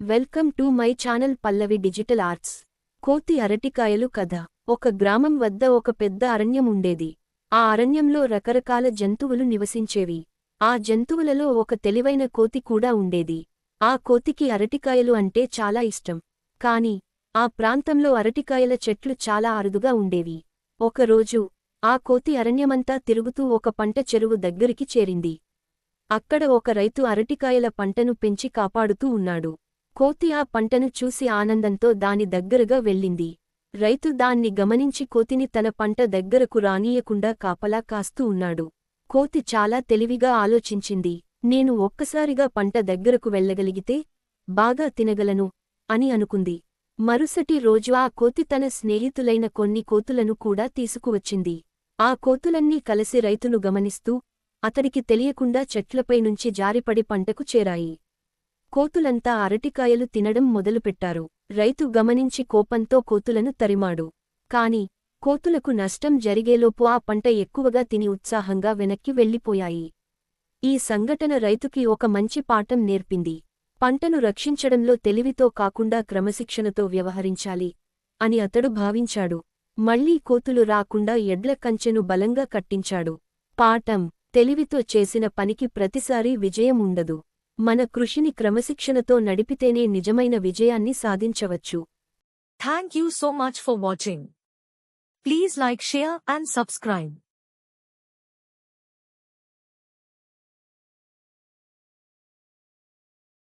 Welcome to my channel Pallavi digital arts. కోతి అరటికాయలు కథ. ఒక గ్రామం వద్ద ఒక పెద్ద అరణ్యం ఉండేది. ఆ అరణ్యంలో రకరకాల జంతువులు నివసించేవి. ఆ జంతువులలో ఒక తెలివైన కోతి కూడా ఉండేది. ఆ కోతికి అరటికాయలు అంటే చాలా ఇష్టం. కాని ఆ ప్రాంతంలో అరటికాయల చెట్లు చాలా అరుదుగా ఉండేవి. ఒకరోజు ఆ కోతి అరణ్యమంతా తిరుగుతూ ఒక పంట చెరువు దగ్గరికి చేరింది. అక్కడ ఒక రైతు అరటికాయల పంటను పెంచి కాపాడుతూ ఉన్నాడు. కోతి ఆ పంటను చూసి ఆనందంతో దాని దగ్గరగా వెళ్ళింది. రైతు దాన్ని గమనించి కోతిని తన పంట దగ్గరకు రానీయకుండా కాపలా కాస్తూ ఉన్నాడు. కోతి చాలా తెలివిగా ఆలోచించింది. నేను ఒక్కసారిగా పంట దగ్గరకు వెళ్ళగలిగితే బాగా తినగలను అని అనుకుంది. మరుసటి రోజు ఆ కోతి తన స్నేహితులైన కొన్ని కోతులను కూడా తీసుకువచ్చింది. ఆ కోతులన్నీ కలిసి రైతును గమనిస్తూ అతడికి తెలియకుండా చెట్లపై నుంచి జారిపడి పంటకు చేరాయి. కోతులంతా అరటికాయలు తినడం మొదలుపెట్టారు. రైతు గమనించి కోపంతో కోతులను తరిమాడు. కాని కోతులకు నష్టం జరిగేలోపు ఆ పంట ఎక్కువగా తిని ఉత్సాహంగా వెనక్కి వెళ్ళిపోయాయి. ఈ సంఘటన రైతుకి ఒక మంచి పాఠం నేర్పింది. పంటను రక్షించడంలో తెలివితో కాకుండా క్రమశిక్షణతో వ్యవహరించాలి అని అతడు భావించాడు. మళ్లీ కోతులు రాకుండా ఎడ్ల కంచెను బలంగా కట్టించాడు. పాఠం: తెలివితో చేసిన పనికి ప్రతిసారీ విజయం ఉండదు. మన కృషిని క్రమశిక్షణతో నడిపితేనే నిజమైన విజయాన్ని సాధించవచ్చు. Thank you so much for watching. Please like, share and subscribe.